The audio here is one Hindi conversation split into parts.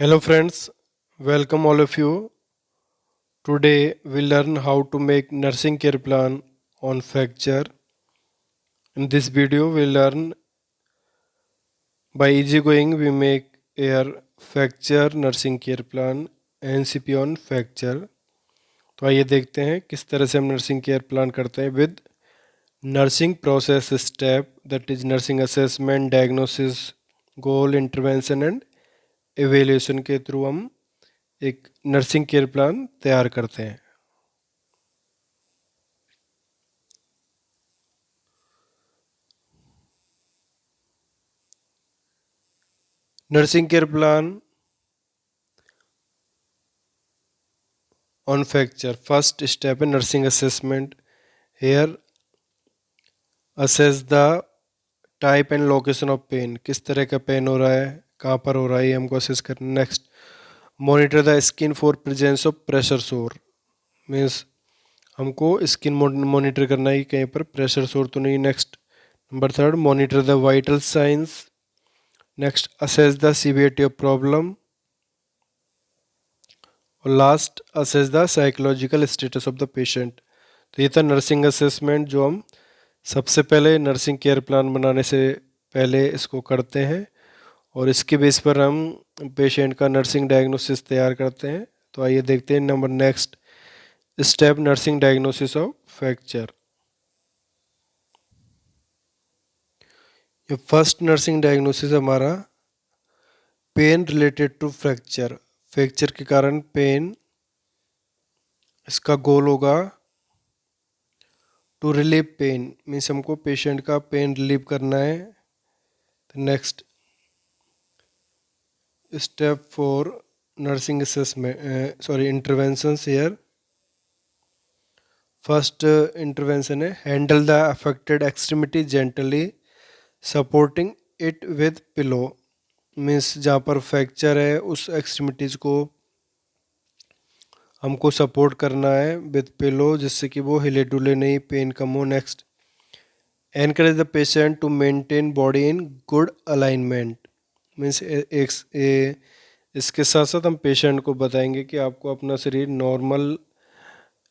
Hello friends, welcome all of you. Today we learn how to make nursing care plan on fracture. In this video we learn by easygoing we make air fracture nursing care plan NCP on fracture. तो आइए देखते हैं किस तरह से हम नर्सिंग केयर प्लान करते हैं with nursing process step that is nursing assessment diagnosis goal intervention and evaluation के थ्रू हम एक नर्सिंग केयर प्लान तैयार करते हैं. Nursing care plan on fracture. First step in nursing assessment. Here assess the type and location of pain. किस तरह का पेन हो रहा है, कहाँ पर हो रहा है, ये हमको असेस करना. Next monitor the skin for presence of pressure sore. Means हमको स्किन मॉनिटर करना है कि कहीं पर प्रेशर सोर तो नहीं. Next number third monitor the vital signs. Next assess the severity of problem. और last assess the psychological status of the patient. तो ये था नर्सिंग असेसमेंट जो हम सबसे पहले नर्सिंग केयर प्लान बनाने से पहले इसको करते हैं और इसके बेस पर हम पेशेंट का नर्सिंग डायग्नोसिस तैयार करते हैं. तो आइए देखते हैं number next step nursing diagnosis of fracture. ये फर्स्ट नर्सिंग डायग्नोसिस हमारा pain related to fracture. Fracture के कारण पेन, इसका गोल होगा टू रिलीव पेन. मीन्स हमको पेशेंट का पेन रिलीव करना है. Next step for nursing assessment interventions. Here first intervention है handle the affected extremity gently supporting it with pillow. Means जहाँ पर फ्रैक्चर है उस एक्सट्रीमिटीज़ को हमको सपोर्ट करना है विद पिलो जिससे कि वो हिले डुले नहीं, पेन कम हो. Next encourage the patient to maintain body in good alignment. Means इसके साथ साथ हम पेशेंट को बताएंगे कि आपको अपना शरीर नॉर्मल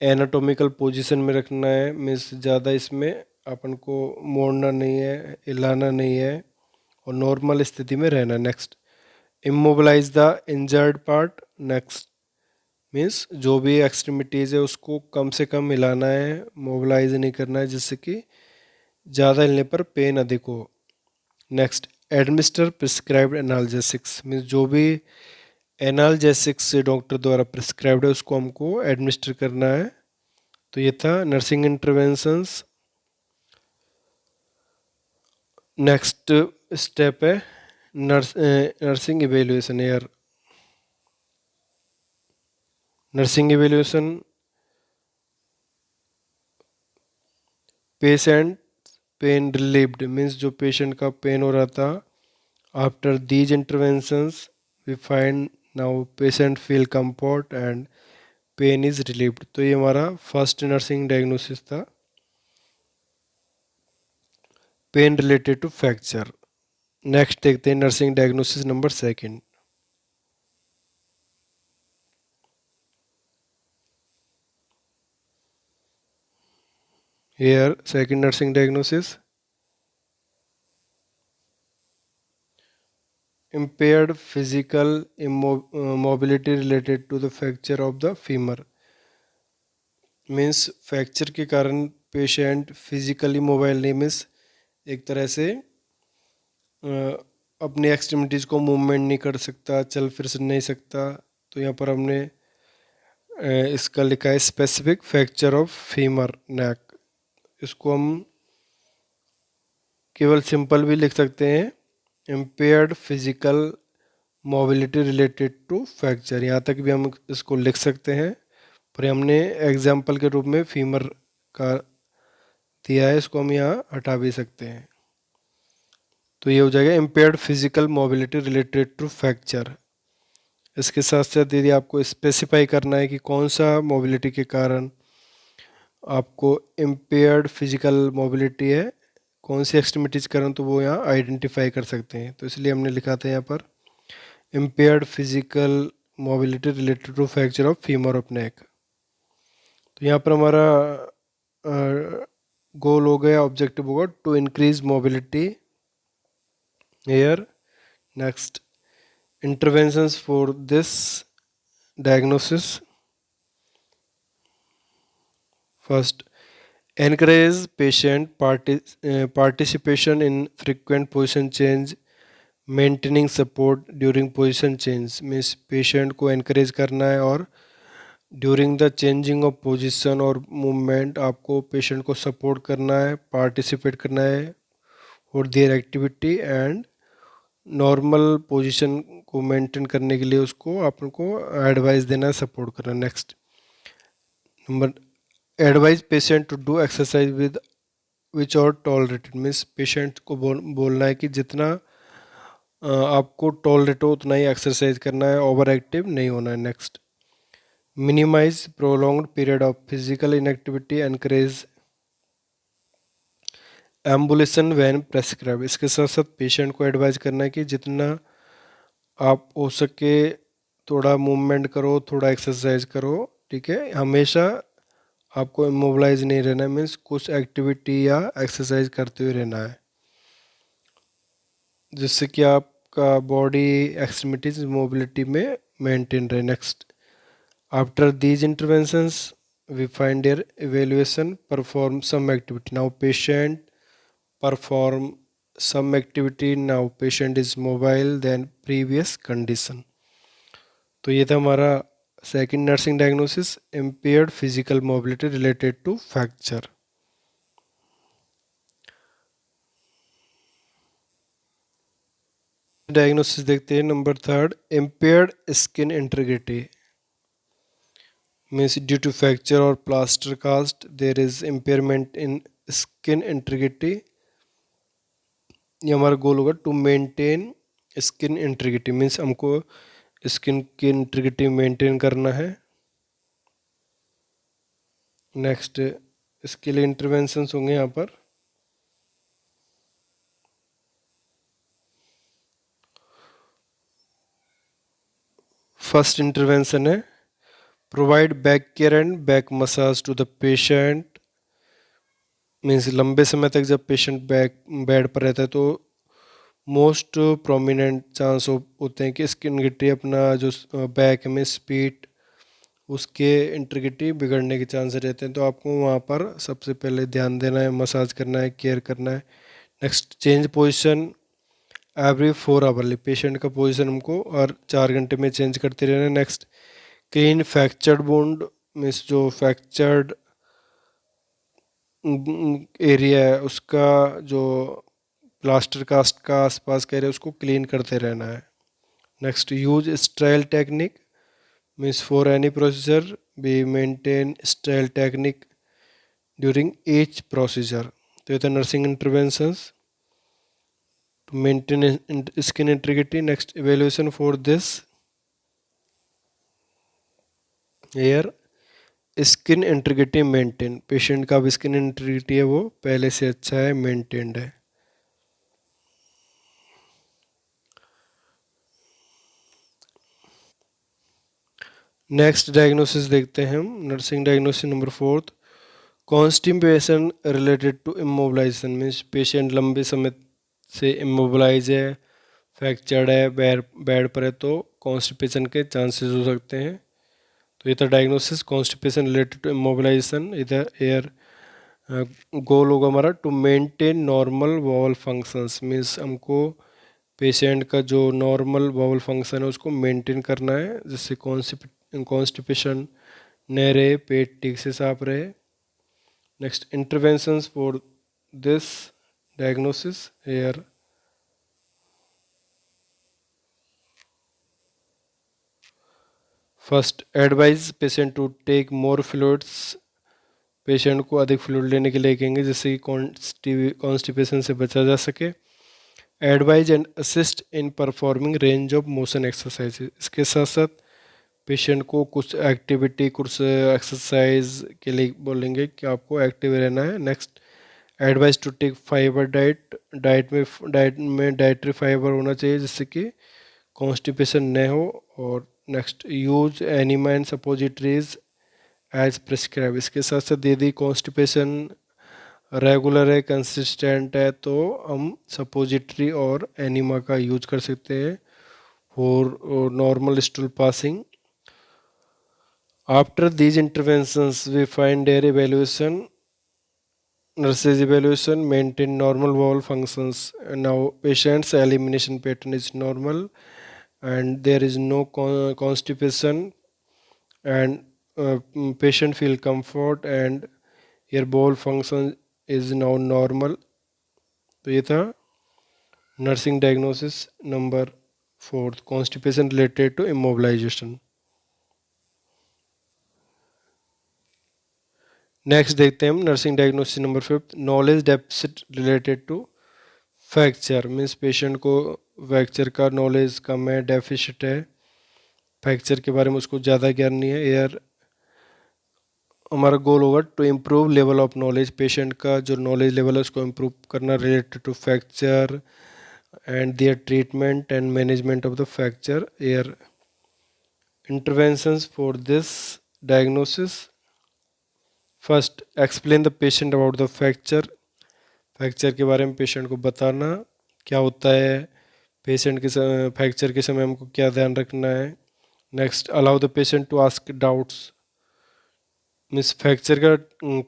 एनाटॉमिकल पोजीशन में रखना है. मीन्स ज़्यादा इसमें अपन को मोड़ना नहीं है, हिलाना नहीं है और नॉर्मल स्थिति में रहना. Next immobilise the injured part. Next means जो भी एक्सट्रीमिटीज़ है उसको कम से कम हिलाना है, मोबिलाइज नहीं करना है जिससे कि ज़्यादा हिलने पर पेन अधिक हो. Next administer prescribed analgesics. Means जो भी एनाल्जेसिक्स से डॉक्टर द्वारा प्रिस्क्राइब्ड है उसको हमको एडमिनिस्टर करना है. तो ये था नर्सिंग इंटरवेंशंस. नेक्स्ट स्टेप है nursing evaluation. Here nursing evaluation patient pain relieved. Means जो पेशेंट का पेन हो रहा था after these interventions we find now patient feel comfort and pain is relieved. तो ये हमारा फर्स्ट नर्सिंग डायग्नोसिस था पेन रिलेटेड टू फ्रैक्चर. नेक्स्ट देखते हैं nursing diagnosis number second. Here second nursing diagnosis impaired physical mobility related to the fracture of the femur. Means fracture के कारण पेशेंट फिजिकली मोबाइल नहीं, मीन्स एक तरह से अपनी एक्सट्रीमिटीज़ को मूवमेंट नहीं कर सकता, चल फिर नहीं सकता. तो यहाँ पर हमने इसका लिखा है specific fracture of femur neck. इसको हम केवल सिंपल भी लिख सकते हैं impaired physical mobility related to fracture. यहाँ तक भी हम इसको लिख सकते हैं पर हमने एग्जाम्पल के रूप में फीमर का दिया है, इसको हम यहाँ हटा भी सकते हैं. तो ये हो जाएगा impaired physical mobility related to fracture. इसके साथ साथ यदि आपको स्पेसिफाई करना है कि कौन सा मोबिलिटी के कारण आपको इम्पेयर्ड फिजिकल मोबिलिटी है, कौन सी एक्सट्रीमिटीज़ कारण, तो वो यहाँ आइडेंटिफाई कर सकते हैं. तो इसलिए हमने लिखा था यहाँ पर impaired physical mobility related to fracture of femur of neck. तो यहाँ पर हमारा गोल हो गया, ऑब्जेक्टिव होगा to increase mobility here. Next, interventions for this diagnosis. First, encourage patient participation in frequent position change, maintaining support during position change. Means patient को encourage करना है और during the changing of position और मूवमेंट आपको पेशेंट को सपोर्ट करना है, पार्टिसिपेट करना है for their activity and normal position को मेंटेन करने के लिए उसको आपको एडवाइस देना है, सपोर्ट करना. Next number, advise patient to do exercise with which or tolerated. Means patient को बोलना है कि जितना आपको टॉलरेट हो उतना ही एक्सरसाइज करना है, ओवर एक्टिव नहीं होना है. Next, minimize prolonged period of physical inactivity, encourage ambulation when prescribe. इसके साथ साथ पेशेंट को एडवाइज करना है कि जितना आप हो सके थोड़ा मूवमेंट करो, थोड़ा एक्सरसाइज करो, ठीक है. हमेशा आपको इमोबलाइज नहीं रहना है, मीन्स कुछ एक्टिविटी या एक्सरसाइज करते हुए रहना है जिससे कि आपका बॉडी एक्सट्रीमिटीज मोबिलिटी में मेंटेन रहे. Next, after these interventions we find there evaluation, perform some activity. Now patient perform some activity, now patient is mobile than previous condition. तो ये था हमारा second nursing diagnosis, impaired physical mobility related to fracture. Diagnosis देखते हैं. Number third, impaired skin integrity. Means due to fracture और plaster cast there is impairment in skin integrity. ये हमारा गोल होगा to maintain skin integrity. Means हमको स्किन की इंटीग्रिटी मेंटेन करना है. नेक्स्ट, इसके लिए इंटरवेंशंस होंगे यहाँ पर. फर्स्ट इंटरवेंशन है provide back care and back massage to the patient. Means लंबे समय तक जब पेशेंट बेड पर रहता है तो मोस्ट प्रोमिनेंट चांस होते हैं कि स्किन गिट्टी अपना जो बैक में स्पीड उसके इंटीग्रिटी बिगड़ने के चांस रहते हैं. तो आपको वहाँ पर सबसे पहले ध्यान देना है, मसाज करना है, केयर करना है. Next, change position every 4 hour. Patient का पोजीशन हमको हर 4 घंटे में चेंज करते रहना है. Next, clean fractured wound. Means जो फ्रैक्चर्ड एरिया है उसका जो प्लास्टर कास्ट का आसपास का एरिया उसको क्लीन करते रहना है. Next, use sterile technique. Means for any procedure we maintain sterile technique during each procedure. तो ये था nursing interventions to maintain skin integrity. Next, evaluation for this here skin integrity maintain. Patient का स्किन इंटीग्रिटी है वो पहले से अच्छा है, मेंटेन्ड है. नेक्स्ट डायग्नोसिस देखते हैं हम. Nursing diagnosis number fourth, constipation related to immobilization. Means patient लंबे समय से इमोबलाइज है, फ्रैक्चर्ड है, बेड पर है, तो कॉन्स्टिपेशन के चांसेस हो सकते हैं. तो ये था diagnosis constipation related to immobilization. इधर एयर गोल होगा हमारा to maintain normal bowel functions. Means हमको पेशेंट का जो नॉर्मल वॉवल फंक्शन है उसको मेंटेन करना है जिससे कॉन्स्टिपेशन न रहे, पेट ठीक से साफ रहे. Next, interventions for this diagnosis here. First, advise patient to take more fluids. Patient को अधिक फ्लूइड लेने के लिए कहेंगे जिससे कि कॉन्स्टिपेशन से बचा जा सके. Advise and assist in performing range of motion exercise. इसके साथ साथ पेशेंट को कुछ एक्टिविटी, कुछ एक्सरसाइज के लिए बोलेंगे कि आपको एक्टिव रहना है. Next, advice to take fibre diet. Diet में डाइटरी फाइबर होना चाहिए जिससे कि कॉन्स्टिपेशन न हो। और next, use enema and suppositories as prescribe. इसके साथ साथ यदि कॉन्स्टिपेशन रेगुलर है, कंसिस्टेंट है, तो हम सपोजिटरी और एनिमा का यूज कर सकते हैं for normal stool passing. After these interventions, we find their evaluation, nurse's evaluation, maintain normal bowel functions. Now, patient's elimination pattern is normal, and there is no constipation, and patient feel comfort, and your bowel function is now normal. तो ये था nursing diagnosis number 4, constipation related to immobilization. Next देखते हैं हम nursing diagnosis number 5, knowledge deficit related to fracture. Means patient को फ्रैक्चर का नॉलेज कम है, डेफिसिट है, फ्रैक्चर के बारे में उसको ज़्यादा ज्ञान नहीं है। यार हमारा गोल होगा to improve level of knowledge, patient का जो नॉलेज लेवल है उसको इम्प्रूव करना related to fracture and their treatment and management of the fracture. Here interventions for this diagnosis. First, explain the patient about the fracture. Fracture के बारे में पेशेंट को बताना क्या होता है, पेशेंट के फ्रैक्चर के समय हमको क्या ध्यान रखना है। Next, allow the patient to ask doubts. Means fracture का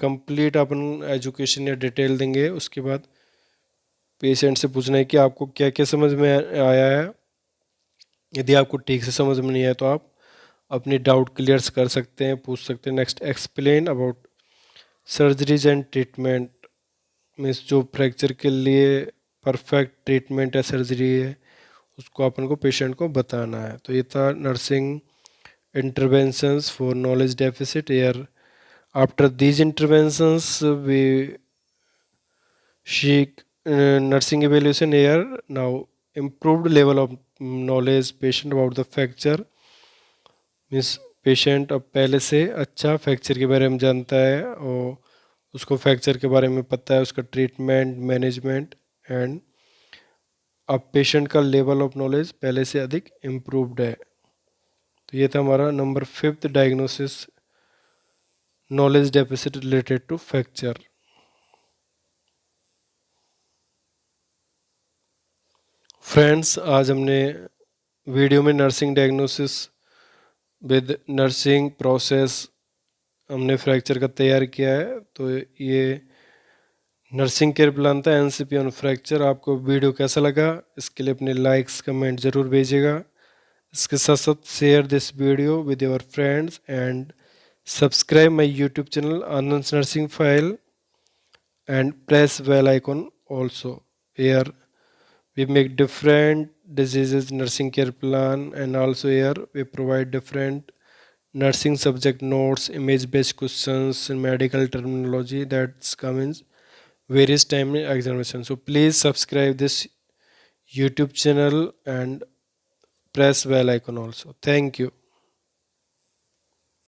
कंप्लीट अपन एजुकेशन या डिटेल देंगे, उसके बाद पेशेंट से पूछना है कि आपको क्या क्या समझ में आया है। यदि आपको ठीक से समझ में नहीं आया तो आप अपनी डाउट क्लियर कर सकते हैं, पूछ सकते हैं। Next, explain about surgeries and treatment. Means जो फ्रैक्चर के लिए परफेक्ट ट्रीटमेंट या सर्जरी है उसको अपन को पेशेंट को बताना है। तो ये था nursing interventions for knowledge deficit. Here after these interventions we seek nursing evaluation here. Now, improved level of knowledge patient about the fracture means patient अब पहले से अच्छा फ्रैक्चर के बारे में जानता है और उसको फ्रैक्चर के बारे में पता है, उसका ट्रीटमेंट मैनेजमेंट, एंड अब पेशेंट का लेवल ऑफ नॉलेज पहले से अधिक इम्प्रूव्ड है। तो ये था हमारा number 5 diagnosis, knowledge deficit related to fracture. Friends, आज हमने वीडियो में nursing diagnosis with nursing process हमने फ्रैक्चर का तैयार किया है। तो ये नर्सिंग केयर प्लान था एनसीपी ऑन फ्रैक्चर। आपको वीडियो कैसा लगा इसके लिए अपने लाइक्स कमेंट ज़रूर भेजिएगा। इसके साथ साथ share this video with your friends and subscribe my YouTube channel Anand nursing file and press bell icon also. here we make different diseases nursing care plan, and also here we provide different nursing subject notes, image based questions and medical terminology that's come in various time examination. So please subscribe this YouTube channel and press bell icon also. Thank you.